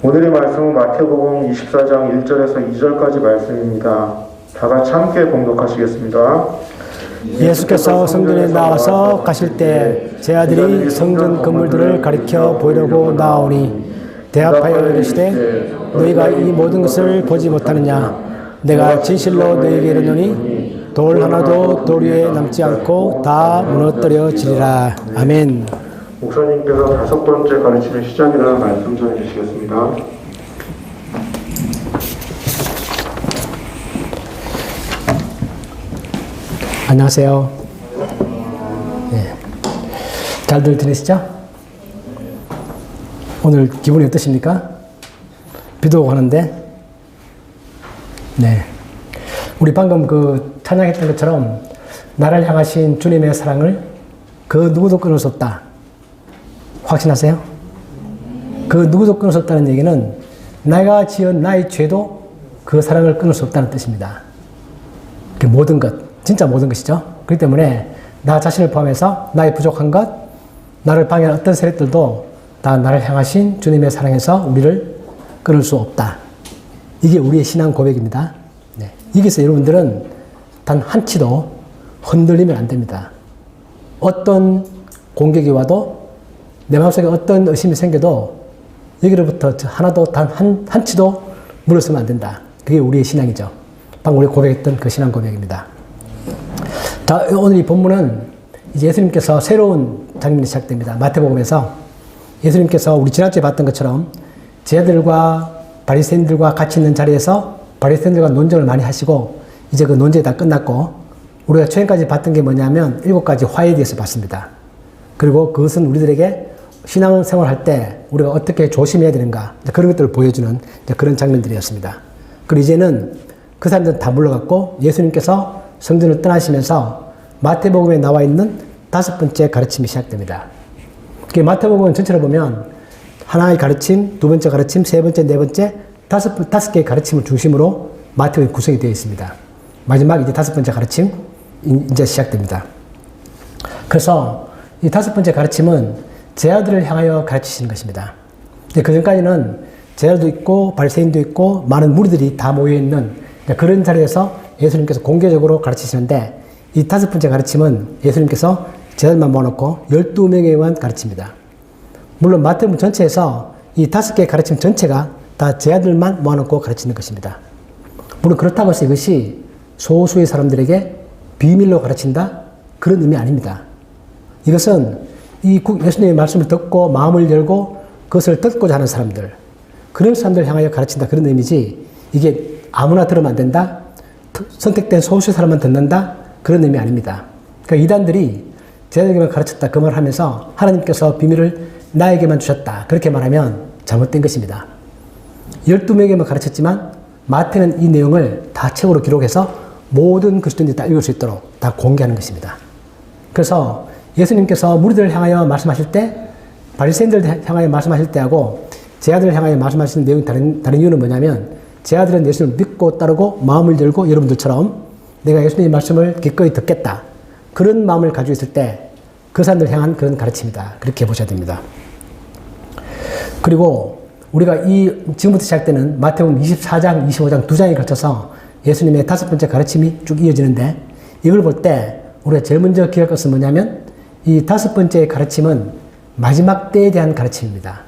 오늘의 말씀은 마태복음 24장 1절에서 2절까지 말씀입니다. 다 같이 함께 봉독하시겠습니다. 예수께서 성전에 나와서 가실 때 제 아들이 성전 건물들을 가리켜 보이려고 나오니 대답하여 이르시되 너희가 이 모든 것을 보지 못하느냐. 내가 진실로 너희에게 이르노니 돌 하나도 돌 위에 남지 않고 다 무너뜨려지리라. 아멘. 목사님께서 다섯 번째 가르침의 시작이라는 말씀 전해 주시겠습니다. 안녕하세요. 네. 잘들 지내시죠? 오늘 기분이 어떠십니까? 비도 오고 하는데, 네. 우리 방금 그 찬양했던 것처럼 나를 향하신 주님의 사랑을 그 누구도 끊을 수 없다. 확신하세요? 그 누구도 끊을 수 없다는 얘기는 내가 지은 나의 죄도 그 사랑을 끊을 수 없다는 뜻입니다. 그 모든 것, 진짜 모든 것이죠. 그렇기 때문에 나 자신을 포함해서 나의 부족한 것, 나를 방해하는 어떤 세력들도 다 나를 향하신 주님의 사랑에서 우리를 끊을 수 없다. 이게 우리의 신앙 고백입니다. 네. 여기서 여러분들은 단 한치도 흔들리면 안 됩니다. 어떤 공격이 와도 내 마음속에 어떤 의심이 생겨도 여기로부터 하나도 단 한치도 물러서면 안 된다. 그게 우리의 신앙이죠. 방금 우리 고백했던 그 신앙 고백입니다. 자, 오늘 이 본문은 이제 예수님께서 새로운 장면이 시작됩니다. 마태복음에서 예수님께서 우리 지난주에 봤던 것처럼 제자들과 바리새인들과 같이 있는 자리에서 바리새인들과 논쟁을 많이 하시고 이제 그 논쟁이 다 끝났고 우리가 최근까지 봤던 게 뭐냐면 7가지 화해에 대해서 봤습니다. 그리고 그것은 우리들에게 신앙생활 할 때 우리가 어떻게 조심해야 되는가 그런 것들을 보여주는 그런 장면들이었습니다. 그리고 이제는 그 사람들은 다 물러갔고 예수님께서 성전을 떠나시면서 마태복음에 나와 있는 5번째 가르침이 시작됩니다. 마태복음 전체를 보면 하나의 가르침, 두 번째 가르침, 세 번째, 네 번째, 다섯 개의 가르침을 중심으로 마태복음이 구성이 되어 있습니다. 마지막 이제 5번째 가르침 이제 시작됩니다. 그래서 이 5번째 가르침은 제자들을 향하여 가르치시는 것입니다. 그 전까지는 제자도 있고 바리새인도 있고 많은 무리들이 다 모여 있는 그런 자리에서 예수님께서 공개적으로 가르치시는데 이 5번째 가르침은 예수님께서 제자들만 모아놓고 12명에만 가르칩니다. 물론 마태복음 전체에서 이 5개의 가르침 전체가 다 제자들만 모아놓고 가르치는 것입니다. 물론 그렇다고 해서 이것이 소수의 사람들에게 비밀로 가르친다? 그런 의미 아닙니다. 이것은 이 예수님의 말씀을 듣고 마음을 열고 그것을 듣고자 하는 사람들, 그런 사람들을 향하여 가르친다 그런 의미지 이게 아무나 들으면 안 된다? 선택된 소수의 사람만 듣는다? 그런 의미 아닙니다. 그러니까 이단들이 제자들에게만 가르쳤다 그 말을 하면서 하나님께서 비밀을 나에게만 주셨다 그렇게 말하면 잘못된 것입니다. 12명에게만 가르쳤지만 마태는 이 내용을 다 책으로 기록해서 모든 그리스도인들이 다 읽을 수 있도록 다 공개하는 것입니다. 그래서 예수님께서 무리들을 향하여 말씀하실 때 바리새인들을 향하여 말씀하실 때하고 제자들을 향하여 말씀하시는 내용이 다른 이유는 뭐냐면 제자들은 예수님을 믿고 따르고 마음을 열고 여러분들처럼 내가 예수님의 말씀을 기꺼이 듣겠다. 그런 마음을 가지고 있을 때 그 사람들 향한 그런 가르침이다. 그렇게 보셔야 됩니다. 그리고 우리가 지금부터 시작되는 마태복음 24장, 25장 두 장에 걸쳐서 예수님의 5번째 가르침이 쭉 이어지는데 이걸 볼 때 우리가 제일 먼저 기억할 것은 뭐냐면 이 5번째 가르침은 마지막 때에 대한 가르침입니다.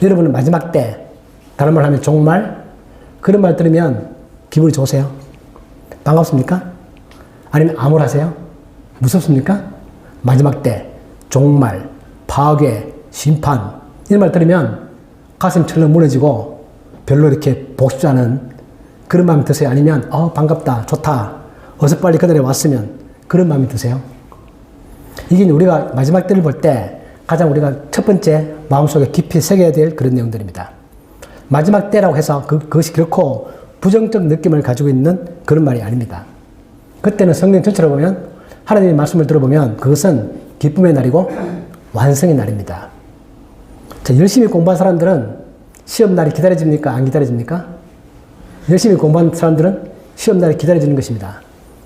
여러분은 마지막 때, 다른 말 하면 종말, 그런 말 들으면 기분이 좋으세요? 반갑습니까? 아니면 암울하세요? 무섭습니까? 마지막 때, 종말, 파괴, 심판 이런 말 들으면 가슴이 철렁 무너지고 별로 이렇게 보고 싶지 않은 그런 마음이 드세요? 아니면 반갑다, 좋다, 어서 빨리 그날에 왔으면 그런 마음이 드세요? 이게 우리가 마지막 때를 볼 때 가장 우리가 첫 번째 마음속에 깊이 새겨야 될 그런 내용들입니다. 마지막 때라고 해서 그것이 결코 부정적 느낌을 가지고 있는 그런 말이 아닙니다. 그때는 성경 전체를 보면 하나님의 말씀을 들어보면 그것은 기쁨의 날이고 완성의 날입니다. 자, 열심히 공부한 사람들은 시험날이 기다려집니까? 안 기다려집니까? 열심히 공부한 사람들은 시험날이 기다려지는 것입니다.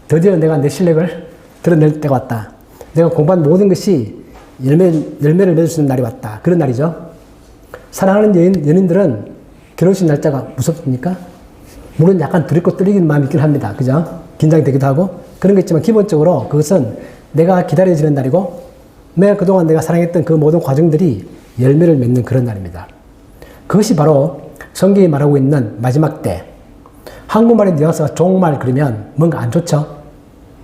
드디어 내가 내 실력을 드러낼 때가 왔다. 내가 공부한 모든 것이 열매를 맺을 수 있는 날이 왔다. 그런 날이죠. 사랑하는 연인들은 결혼식 날짜가 무섭습니까? 물론 약간 두렵고 떨리는 마음이 있긴 합니다. 그죠? 긴장되기도 하고 그런 거 있지만 기본적으로 그것은 내가 기다려지는 날이고 내가 그동안 내가 사랑했던 그 모든 과정들이 열매를 맺는 그런 날입니다. 그것이 바로 성경이 말하고 있는 마지막 때. 한국말의 뉘앙스가 종말 그러면 뭔가 안 좋죠?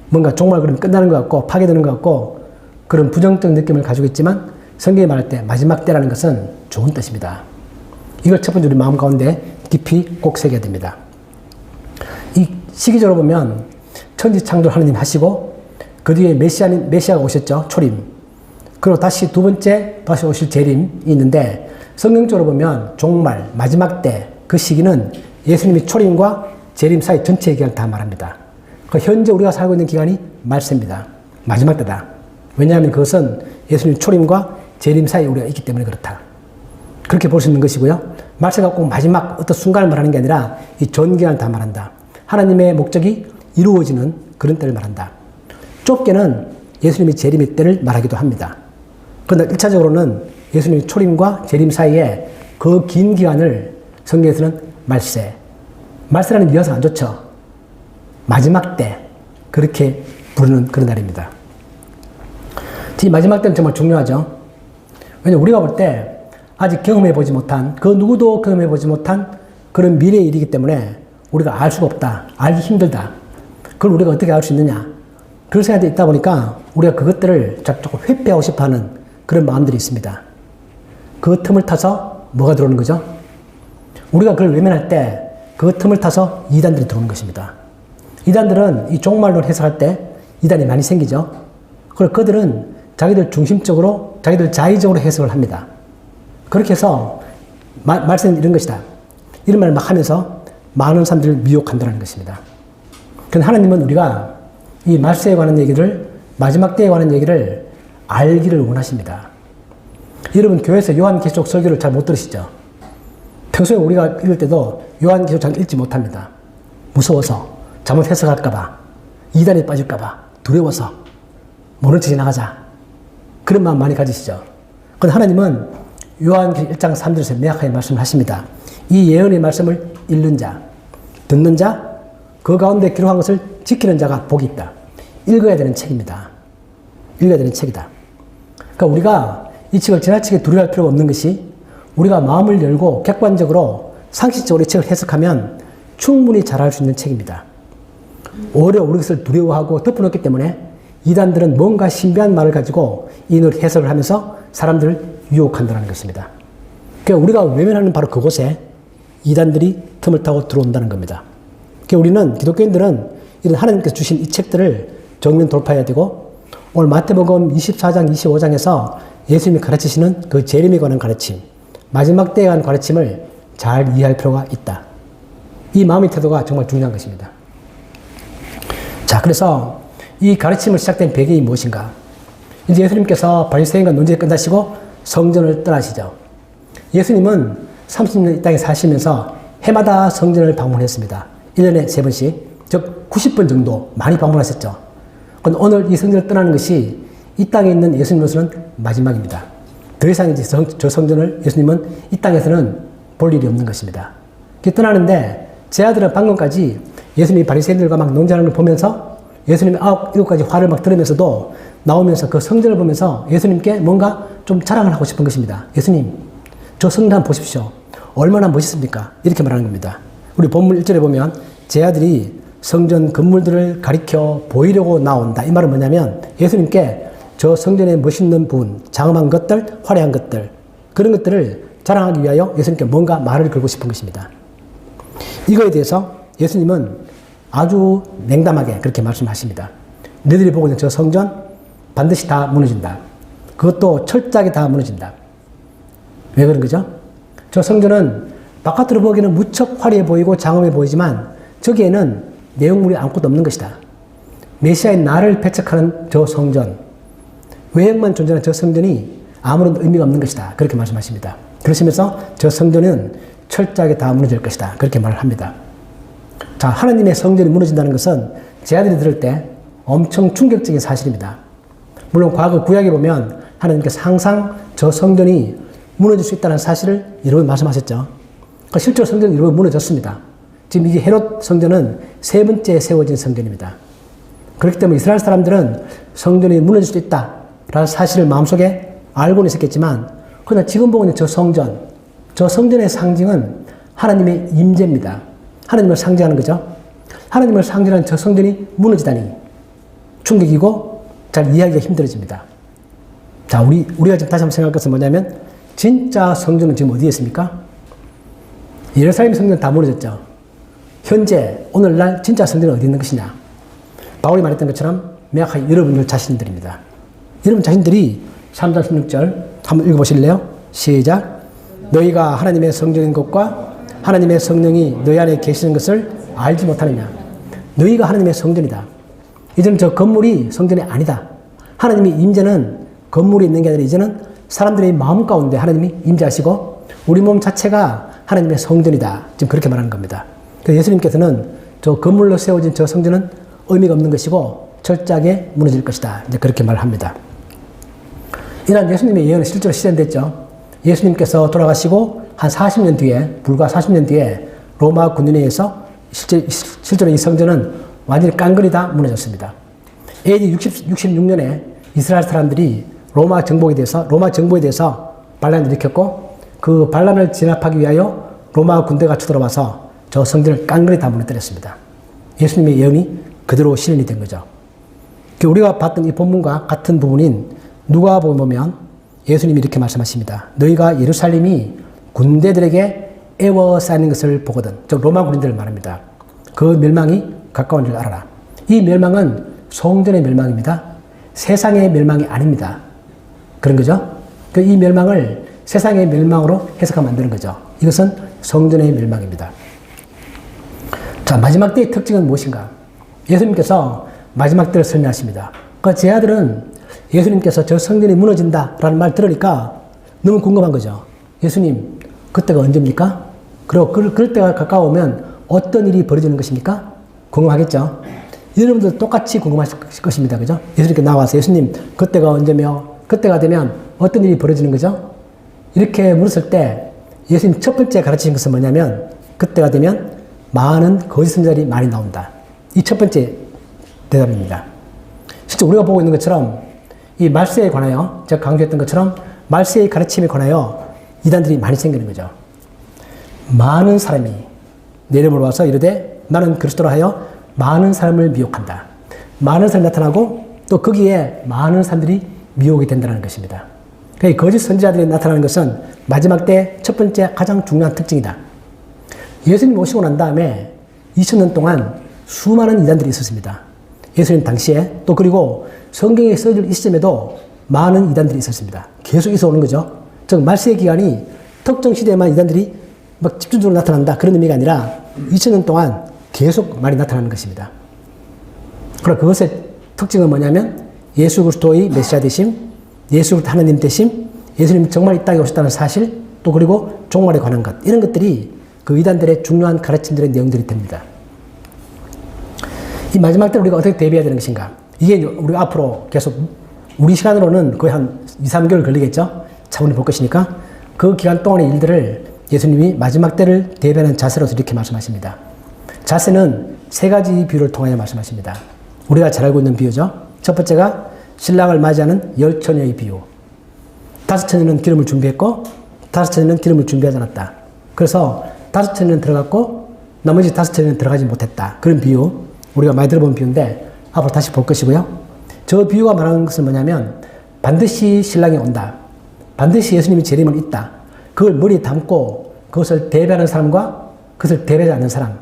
뭔가 종말 그러면 끝나는 것 같고 파괴되는 것 같고 그런 부정적 느낌을 가지고 있지만 성경이 말할 때 마지막 때라는 것은 좋은 뜻입니다. 이걸 첫 번째 우리 마음 가운데 깊이 꼭 새겨야 됩니다. 이 시기적으로 보면 천지 창조 하느님 하시고 그 뒤에 메시아가 오셨죠. 초림. 그리고 다시 두 번째 다시 오실 재림이 있는데 성경적으로 보면 종말, 마지막 때 그 시기는 예수님이 초림과 재림 사이 전체 기간을 다 말합니다. 그 현재 우리가 살고 있는 기간이 말세입니다. 마지막 때다. 왜냐하면 그것은 예수님 초림과 재림 사이에 우리가 있기 때문에 그렇다. 그렇게 볼 수 있는 것이고요. 말세가 꼭 마지막 어떤 순간을 말하는 게 아니라 이 전 기간을 다 말한다. 하나님의 목적이 이루어지는 그런 때를 말한다. 좁게는 예수님이 재림의 때를 말하기도 합니다. 그러나 1차적으로는 예수님이 초림과 재림 사이에 그 긴 기간을 성경에서는 말세. 말세라는 뉘앙스가 안 좋죠. 마지막 때 그렇게 부르는 그런 날입니다. 이 마지막 때는 정말 중요하죠. 왜냐하면 우리가 볼 때 아직 경험해보지 못한 그 누구도 경험해보지 못한 그런 미래의 일이기 때문에 우리가 알 수가 없다. 알기 힘들다. 그걸 우리가 어떻게 알 수 있느냐. 그런 생각이 있다 보니까 우리가 그것들을 조금 회피하고 싶어하는 그런 마음들이 있습니다. 그 틈을 타서 뭐가 들어오는 거죠? 우리가 그걸 외면할 때 그 틈을 타서 이단들이 들어오는 것입니다. 이단들은 이 종말론 해석할 때 이단이 많이 생기죠. 그리고 그들은 자기들 중심적으로, 자기들 자의적으로 해석을 합니다. 그렇게 해서 말씀은 이런 것이다. 이런 말을 막 하면서 많은 사람들을 미혹한다는 것입니다. 그런데 하나님은 우리가 이 말세에 관한 얘기를, 마지막 때에 관한 얘기를 알기를 원하십니다. 여러분 교회에서 요한계시록 설교를 잘 못 들으시죠? 평소에 우리가 읽을 때도 요한계시록 잘 읽지 못합니다. 무서워서, 잘못 해석할까봐, 이단에 빠질까봐, 두려워서, 모른 척 지나가자. 그런 마음 많이 가지시죠? 그런데 하나님은 요한계시록 1장 3절에서 명확하게 말씀을 하십니다. 이 예언의 말씀을 읽는 자, 듣는 자, 그 가운데 기록한 것을 지키는 자가 복이 있다. 읽어야 되는 책입니다. 읽어야 되는 책이다. 그러니까 우리가 이 책을 지나치게 두려워할 필요가 없는 것이 우리가 마음을 열고 객관적으로 상식적으로 이 책을 해석하면 충분히 잘할 수 있는 책입니다. 오히려 우리 것을 두려워하고 덮어놓기 때문에 이단들은 뭔가 신비한 말을 가지고 이걸 해석을 하면서 사람들을 유혹한다는 것입니다. 그러니까 우리가 외면하는 바로 그곳에 이단들이 틈을 타고 들어온다는 겁니다. 그러니까 우리는 기독교인들은 이런 하나님께서 주신 이 책들을 정면 돌파해야 되고 오늘 마태복음 24장 25장에서 예수님이 가르치시는 그 재림에 관한 가르침, 마지막 때에 관한 가르침을 잘 이해할 필요가 있다. 이 마음의 태도가 정말 중요한 것입니다. 자, 그래서 이 가르침을 시작된 배경이 무엇인가? 이제 예수님께서 바리새인과 논쟁이 끝나시고 성전을 떠나시죠. 예수님은 30년 이 땅에 사시면서 해마다 성전을 방문했습니다. 1년에 3번씩, 즉 90번 정도 많이 방문하셨죠. 그런데 오늘 이 성전을 떠나는 것이 이 땅에 있는 예수님으로서는 마지막입니다. 더 이상 이제 저 성전을 예수님은 이 땅에서는 볼 일이 없는 것입니다. 떠나는데 제 아들은 방금까지 예수님이 바리새인들과 막 논쟁하는 걸 보면서 예수님이 7가지 화를 막 들으면서도 나오면서 그 성전을 보면서 예수님께 뭔가 좀 자랑을 하고 싶은 것입니다. 예수님, 저 성전 한번 보십시오. 얼마나 멋있습니까? 이렇게 말하는 겁니다. 우리 본문 1절에 보면 제 아들이 성전 건물들을 가리켜 보이려고 나온다. 이 말은 뭐냐면 예수님께 저 성전의 멋있는 부분, 장엄한 것들, 화려한 것들, 그런 것들을 자랑하기 위하여 예수님께 뭔가 말을 걸고 싶은 것입니다. 이거에 대해서 예수님은 아주 냉담하게 그렇게 말씀하십니다. 너희들이 보고 있는 저 성전 반드시 다 무너진다. 그것도 철저하게 다 무너진다. 왜 그런 거죠? 저 성전은 바깥으로 보기에는 무척 화려해 보이고 장엄해 보이지만 저기에는 내용물이 아무것도 없는 것이다. 메시아의 나를 배척하는 저 성전, 외형만 존재하는 저 성전이 아무런 의미가 없는 것이다. 그렇게 말씀하십니다. 그러시면서 저 성전은 철저하게 다 무너질 것이다. 그렇게 말을 합니다. 자, 하나님의 성전이 무너진다는 것은 제 아들이 들을 때 엄청 충격적인 사실입니다. 물론 과거 구약에 보면 하나님께서 항상 저 성전이 무너질 수 있다는 사실을 여러 번 말씀하셨죠. 실제로 성전은 여러 번 무너졌습니다. 지금 이게 헤롯 성전은 세 번째 세워진 성전입니다. 그렇기 때문에 이스라엘 사람들은 성전이 무너질 수도 있다라는 사실을 마음속에 알고는 있었겠지만, 그러나 지금 보고 있는 저 성전의 상징은 하나님의 임재입니다. 하나님을 상징하는 거죠. 하나님을 상징하는 저 성전이 무너지다니 충격이고 잘 이해하기가 힘들어집니다. 자, 우리가 지금 다시 한번 생각할 것은 뭐냐면, 진짜 성전은 지금 어디에 있습니까? 예루살렘 성전 다 무너졌죠. 현재 오늘날 진짜 성전은 어디 있는 것이냐? 바울이 말했던 것처럼 명확하게 여러분들 자신들입니다. 여러분 자신들이 3장 16절 한번 읽어보실래요? 시작. 너희가 하나님의 성전인 것과 하나님의 성령이 너희 안에 계시는 것을 알지 못하느냐? 너희가 하나님의 성전이다. 이제는 저 건물이 성전이 아니다. 하나님의 임재는 건물에 있는 게 아니라 이제는 사람들의 마음 가운데 하나님이 임재하시고 우리 몸 자체가 하나님의 성전이다. 지금 그렇게 말하는 겁니다. 그래서 예수님께서는 저 건물로 세워진 저 성전은 의미가 없는 것이고 철저하게 무너질 것이다. 이제 그렇게 말합니다. 이런 예수님의 예언은 실제로 실현됐죠. 예수님께서 돌아가시고 한 40년 뒤에, 불과 40년 뒤에 로마 군인에 의해서 실제로 이 성전은 완전히 깡그리 다 무너졌습니다. AD 66년에 이스라엘 사람들이 로마 정부에 대해서 반란을 일으켰고, 그 반란을 진압하기 위하여 로마 군대가 쳐들어와서 저 성전을 깡그리 다 무너뜨렸습니다. 예수님의 예언이 그대로 실현이 된 거죠. 우리가 봤던 이 본문과 같은 부분인 누가복음 보면 예수님이 이렇게 말씀하십니다. 너희가 예루살렘이 군대들에게 에워싸이는 것을 보거든. 즉 로마 군인들을 말합니다. 그 멸망이 가까운 줄 알아라. 이 멸망은 성전의 멸망입니다. 세상의 멸망이 아닙니다. 그런 거죠. 이 멸망을 세상의 멸망으로 해석하면 안 되는 거죠. 이것은 성전의 멸망입니다. 자, 마지막 때의 특징은 무엇인가? 예수님께서 마지막 때를 설명하십니다. 제 아들은 예수님께서 저 성전이 무너진다라는 말 들으니까 너무 궁금한 거죠. 예수님, 그때가 언제입니까? 그리고 그럴 때가 가까우면 어떤 일이 벌어지는 것입니까? 궁금하겠죠? 여러분들 똑같이 궁금하실 것입니다. 그죠? 예수님께 나와서 예수님, 그때가 언제며, 그때가 되면 어떤 일이 벌어지는 거죠? 이렇게 물었을 때 예수님 첫 번째 가르치신 것은 뭐냐면, 그때가 되면 많은 거짓 선지자들이 많이 나온다. 이 첫 번째 대답입니다. 실제 우리가 보고 있는 것처럼 이 말세에 관하여, 제가 강조했던 것처럼 말세의 가르침에 관하여 이단들이 많이 생기는 거죠. 많은 사람이 내 이름으로 와서 이르되 나는 그리스도라 하여 많은 사람을 미혹한다. 많은 사람이 나타나고 또 거기에 많은 사람들이 미혹이 된다는 것입니다. 그러니까 거짓 선지자들이 나타나는 것은 마지막 때 첫 번째 가장 중요한 특징이다. 예수님 오시고 난 다음에 2000년 동안 수많은 이단들이 있었습니다. 예수님 당시에 또 그리고 성경에 써질 이 시점에도 많은 이단들이 있었습니다. 계속 있어 오는 거죠. 즉 말세의 기간이 특정 시대에만 이단들이 막 집중적으로 나타난다 그런 의미가 아니라 2000년 동안 계속 많이 나타나는 것입니다. 그러나 그것의 특징은 뭐냐면 예수 그리스도의 메시아 되심, 예수 그리스도 하나님 되심, 예수님이 정말 이 땅에 오셨다는 사실, 또 그리고 종말에 관한 것, 이런 것들이 그 이단들의 중요한 가르침들의 내용들이 됩니다. 이 마지막 때 우리가 어떻게 대비해야 되는 것인가? 이게 우리가 앞으로 계속 우리 시간으로는 거의 한 2, 3개월 걸리겠죠? 차분히 볼 것이니까 그 기간 동안의 일들을 예수님이 마지막 때를 대비하는 자세로서 이렇게 말씀하십니다. 자세는 세 가지 비유를 통하여 말씀하십니다. 우리가 잘 알고 있는 비유죠. 첫 번째가 신랑을 맞이하는 10처녀의 비유. 5처녀는 기름을 준비했고 5처녀는 기름을 준비하지 않았다. 그래서 5처녀는 들어갔고 나머지 5처녀는 들어가지 못했다. 그런 비유, 우리가 많이 들어본 비유인데 앞으로 다시 볼 것이고요. 저 비유가 말하는 것은 뭐냐면 반드시 신랑이 온다. 반드시 예수님이 재림은 있다. 그걸 머리에 담고 그것을 대비하는 사람과 그것을 대비하지 않는 사람.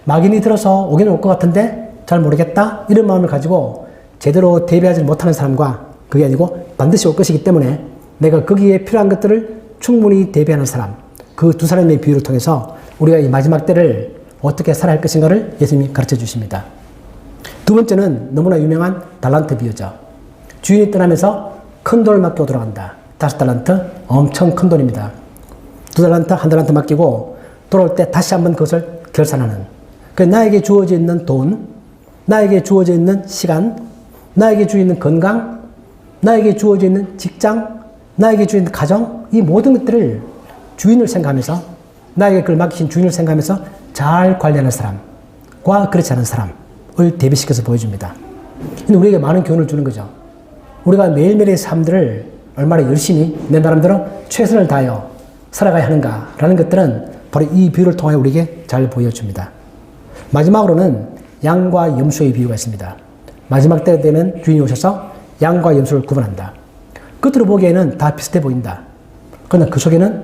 막인이 들어서 오기는 올 것 같은데 잘 모르겠다. 이런 마음을 가지고 제대로 대비하지 못하는 사람과, 그게 아니고 반드시 올 것이기 때문에 내가 거기에 필요한 것들을 충분히 대비하는 사람. 그 두 사람의 비유를 통해서 우리가 이 마지막 때를 어떻게 살아야 할 것인가를 예수님이 가르쳐 주십니다. 두 번째는 너무나 유명한 달란트 비유죠. 주인이 떠나면서 큰 돈을 맡기고 돌아간다. 5달란트, 엄청 큰 돈입니다. 2달란트, 1달란트 맡기고 돌아올 때 다시 한번 그것을 결산하는. 그러니까 나에게 주어져 있는 돈, 나에게 주어져 있는 시간, 나에게 주어져 있는 건강, 나에게 주어져 있는 직장, 나에게 주인 가정, 이 모든 것들을 주인을 생각하면서 나에게 그걸 맡기신 주인을 생각하면서 잘 관리하는 사람과 그렇지 않은 사람을 대비시켜서 보여줍니다. 근데 우리에게 많은 교훈을 주는 거죠. 우리가 매일매일의 삶들을 얼마나 열심히 내 나름대로 최선을 다하여 살아가야 하는가라는 것들은 바로 이 비유를 통해 우리에게 잘 보여줍니다. 마지막으로는 양과 염소의 비유가 있습니다. 마지막 때가 되면 주인이 오셔서 양과 염소를 구분한다. 겉으로 보기에는 다 비슷해 보인다. 그러나 그 속에는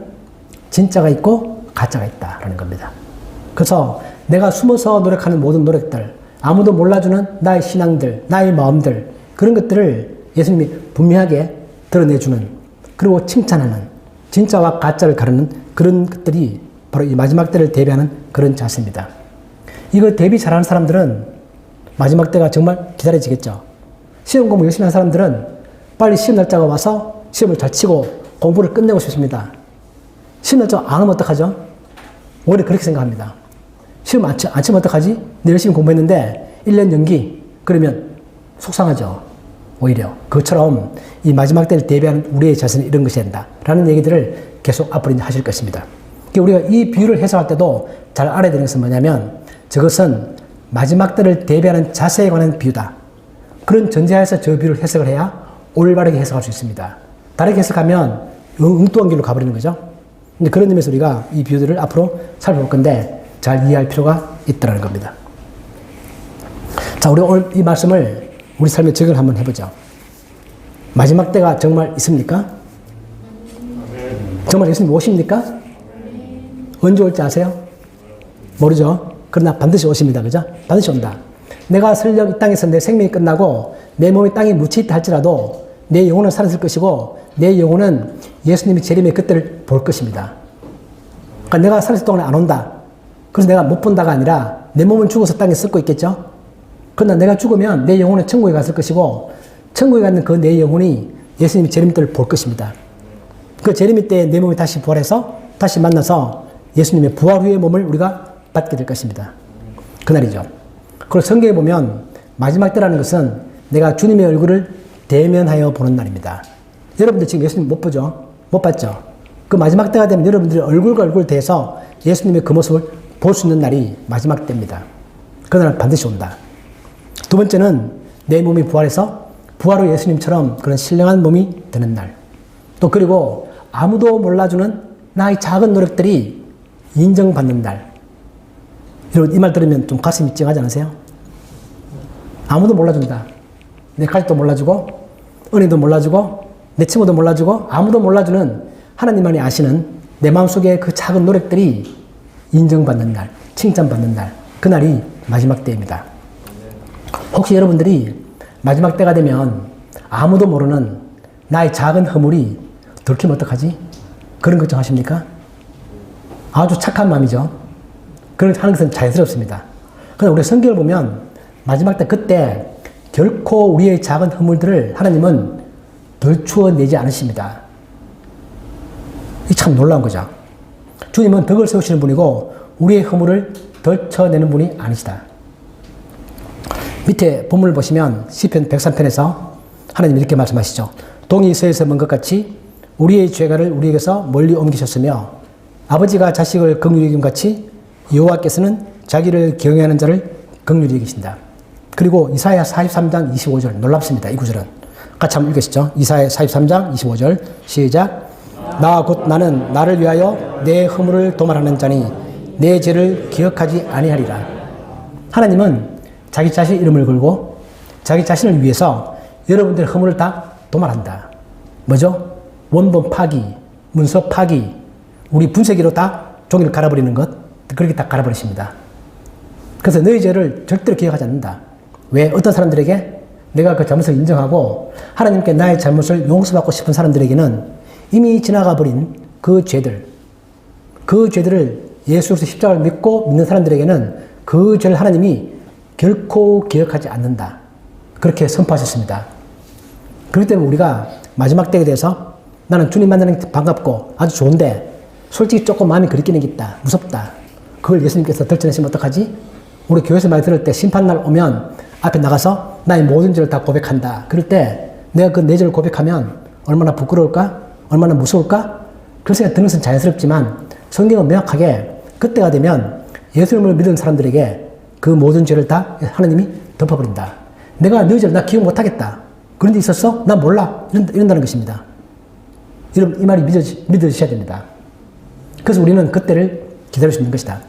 진짜가 있고 가짜가 있다라는 겁니다. 그래서 내가 숨어서 노력하는 모든 노력들, 아무도 몰라주는 나의 신앙들, 나의 마음들, 그런 것들을 예수님이 분명하게 드러내주는, 그리고 칭찬하는, 진짜와 가짜를 가르는 그런 것들이 바로 이 마지막 때를 대비하는 그런 자세입니다. 이거 대비 잘하는 사람들은 마지막 때가 정말 기다려지겠죠. 시험 공부 열심히 하는 사람들은 빨리 시험 날짜가 와서 시험을 잘 치고 공부를 끝내고 싶습니다. 시험 날짜 안 오면 어떡하죠? 오히려 그렇게 생각합니다. 시험 안 치면 어떡하지? 내 열심히 공부했는데 1년 연기, 그러면 속상하죠. 오히려 그것처럼 이 마지막 때를 대비하는 우리의 자세는 이런 것이 된다 라는 얘기들을 계속 앞으로 하실 것입니다. 우리가 이 비유를 해석할 때도 잘 알아야 되는 것은 뭐냐면, 저것은 마지막 때를 대비하는 자세에 관한 비유다. 그런 전제하에서 저 비유를 해석을 해야 올바르게 해석할 수 있습니다. 다르게 해석하면 엉뚱한 길로 가버리는 거죠. 근데 그런 의미에서 우리가 이 비유들을 앞으로 살펴볼 건데 잘 이해할 필요가 있다는 겁니다. 자, 우리 오늘 이 말씀을 우리 삶에 적용을 한번 해보죠. 마지막 때가 정말 있습니까? 정말 예수님 오십니까? 언제 올지 아세요? 모르죠. 그러나 반드시 오십니다. 그죠? 반드시 온다. 내가 설령 이 땅에서 내 생명이 끝나고 내 몸이 땅에 묻혀있다 할지라도 내 영혼은 살았을 것이고 내 영혼은 예수님이 재림의 그때를 볼 것입니다. 그러니까 내가 살았을 동안 안 온다. 그래서 내가 못 본다가 아니라 내 몸은 죽어서 땅에 썩고 있겠죠? 그러나 내가 죽으면 내 영혼은 천국에 갔을 것이고 천국에 가는 그 내 영혼이 예수님이 재림 때를 볼 것입니다. 그 재림의 때에 내 몸이 다시 부활해서 다시 만나서 예수님의 부활 후의 몸을 우리가 받게 될 것입니다. 그날이죠. 그리고 성경에 보면 마지막 때라는 것은 내가 주님의 얼굴을 대면하여 보는 날입니다. 여러분들 지금 예수님 못 보죠? 못 봤죠? 그 마지막 때가 되면 여러분들이 얼굴과 얼굴 대해서 예수님의 그 모습을 볼 수 있는 날이 마지막 때입니다. 그날 반드시 온다. 두 번째는 내 몸이 부활해서 부활 후 예수님처럼 그런 신령한 몸이 되는 날. 또 그리고 아무도 몰라주는 나의 작은 노력들이 인정받는 날. 여러분 이 말 들으면 좀 가슴이 찡하지 않으세요? 아무도 몰라준다. 내 가족도 몰라주고 은혜도 몰라주고 내 친구도 몰라주고 아무도 몰라주는 하나님만이 아시는 내 마음속에 그 작은 노력들이 인정받는 날, 칭찬받는 날, 그날이 마지막 때입니다. 혹시 여러분들이 마지막 때가 되면 아무도 모르는 나의 작은 허물이 들키면 어떡하지? 그런 걱정하십니까? 아주 착한 마음이죠. 그런 하는 것은 자연스럽습니다. 그런데 우리 성경을 보면 마지막 때 그때 결코 우리의 작은 허물들을 하나님은 덜추어내지 않으십니다. 이 참 놀라운 거죠. 주님은 덕을 세우시는 분이고 우리의 허물을 덜쳐내는 분이 아니시다. 밑에 본문을 보시면 시편 103편에서 하나님 이렇게 말씀하시죠. 동이 서에서 먼 것 같이 우리의 죄가를 우리에게서 멀리 옮기셨으며 아버지가 자식을 긍휼히 여김 같이 여호와께서는 자기를 경외하는 자를 긍휼히 여기신다. 그리고 이사야 43장 25절 놀랍습니다. 이 구절은 같이 한번 읽으시죠. 이사야 43장 25절 시작. 나 곧 나는 나를 위하여 내 허물을 도말하는 자니 내 죄를 기억하지 아니하리라. 하나님은 자기 자신 이름을 걸고 자기 자신을 위해서 여러분들의 허물을 다 도말한다. 뭐죠? 원본 파기, 문서 파기, 우리 분쇄기로 다 종이를 갈아버리는 것, 그렇게 다 갈아버리십니다. 그래서 너희 죄를 절대로 기억하지 않는다. 왜? 어떤 사람들에게 내가 그 잘못을 인정하고 하나님께 나의 잘못을 용서받고 싶은 사람들에게는 이미 지나가 버린 그 죄들을 예수 그리스도 십자가를 믿는 사람들에게는 그 죄를 하나님이 결코 기억하지 않는다. 그렇게 선포하셨습니다. 그렇기 때문에 우리가 마지막 때에 대해서 나는 주님 만나는 게 반갑고 아주 좋은데 솔직히 조금 마음이 그리끼는 게 있다. 무섭다. 그걸 예수님께서 덜쳐내시면 어떡하지? 우리 교회에서 많이 들을 때 심판날 오면 앞에 나가서 나의 모든 죄를 다 고백한다. 그럴 때 내가 그 내 죄를 고백하면 얼마나 부끄러울까? 얼마나 무서울까? 그런 생각이 드는 것은 자연스럽지만 성경은 명확하게 그때가 되면 예수님을 믿은 사람들에게 그 모든 죄를 다 하나님이 덮어버린다. 내가 너희 죄를 나 기억 못하겠다. 그런 데 있었어? 난 몰라. 이런다는 것입니다. 여러분 이 말이 믿어지셔야 됩니다. 그래서 우리는 그때를 기다릴 수 있는 것이다.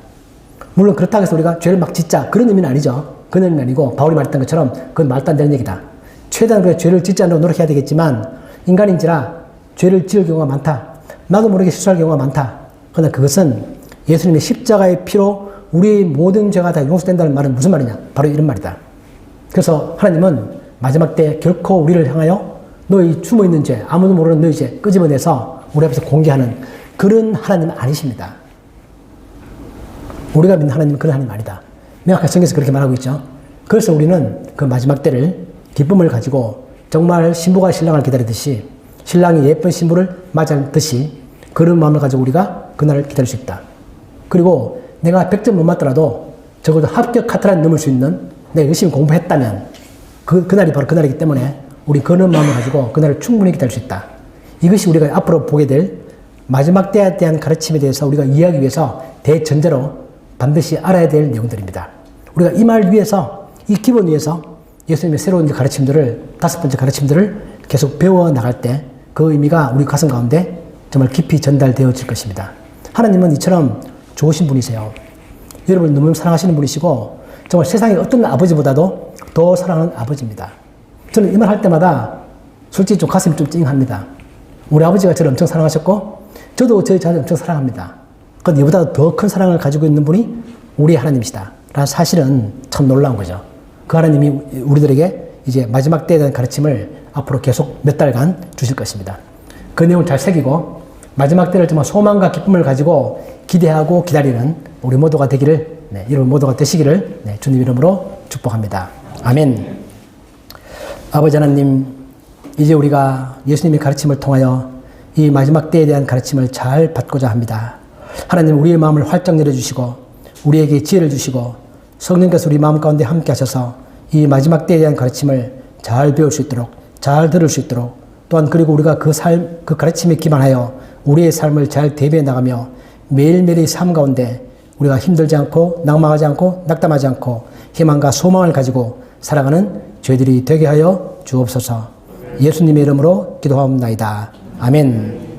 물론 그렇다고 해서 우리가 죄를 막 짓자 그런 의미는 아니죠. 그런 의미는 아니고 바울이 말했던 것처럼 그건 말도 안 되는 얘기다. 최대한 우리가 죄를 짓지 않도록 노력해야 되겠지만 인간인지라 죄를 지을 경우가 많다. 나도 모르게 실수할 경우가 많다. 그러나 그것은 예수님의 십자가의 피로 우리의 모든 죄가 다 용서된다는 말은 무슨 말이냐? 바로 이런 말이다. 그래서 하나님은 마지막 때 결코 우리를 향하여 너희 숨어있는 죄, 아무도 모르는 너희 죄 끄집어내서 우리 앞에서 공개하는 그런 하나님은 아니십니다. 우리가 믿는 하나님은 그런 하나님 아니다. 명확하게 성경에서 그렇게 말하고 있죠. 그래서 우리는 그 마지막 때를 기쁨을 가지고 정말 신부가 신랑을 기다리듯이 신랑이 예쁜 신부를 맞이하듯이 그런 마음을 가지고 우리가 그날을 기다릴 수 있다. 그리고 내가 100점 못 맞더라도 적어도 합격 카트라인 넘을 수 있는 내가 열심히 공부했다면 그날이 바로 그날이기 때문에 우리 그런 마음을 가지고 그날을 충분히 기다릴 수 있다. 이것이 우리가 앞으로 보게 될 마지막 때에 대한 가르침에 대해서 우리가 이해하기 위해서 대전제로 반드시 알아야 될 내용들입니다. 우리가 이 말 위에서 이 기본 위에서 예수님의 새로운 가르침들을 5번째 가르침들을 계속 배워나갈 때 그 의미가 우리 가슴 가운데 정말 깊이 전달되어질 것입니다. 하나님은 이처럼 좋으신 분이세요. 여러분을 너무 사랑하시는 분이시고 정말 세상의 어떤 아버지보다도 더 사랑하는 아버지입니다. 저는 이 말 할 때마다 솔직히 좀 가슴이 좀 찡합니다. 우리 아버지가 저를 엄청 사랑하셨고 저도 저희 자녀를 엄청 사랑합니다. 그런데 이보다 더 큰 사랑을 가지고 있는 분이 우리 하나님이시다 라는 사실은 참 놀라운 거죠. 그 하나님이 우리들에게 이제 마지막 때에 대한 가르침을 앞으로 계속 몇 달간 주실 것입니다. 그 내용을 잘 새기고 마지막 때를 정말 소망과 기쁨을 가지고 기대하고 기다리는 우리 모두가 되기를, 여러분 모두가 되시기를 주님 이름으로 축복합니다. 아멘. 아버지 하나님, 이제 우리가 예수님의 가르침을 통하여 이 마지막 때에 대한 가르침을 잘 받고자 합니다. 하나님, 우리의 마음을 활짝 열어주시고 우리에게 지혜를 주시고 성령께서 우리 마음 가운데 함께 하셔서 이 마지막 때에 대한 가르침을 잘 배울 수 있도록, 잘 들을 수 있도록, 또한 그리고 우리가 그 가르침에 기반하여 우리의 삶을 잘 대비해 나가며 매일매일의 삶 가운데 우리가 힘들지 않고 낙망하지 않고 낙담하지 않고 희망과 소망을 가지고 살아가는 저희들이 되게 하여 주옵소서. 예수님의 이름으로 기도하옵나이다. 아멘.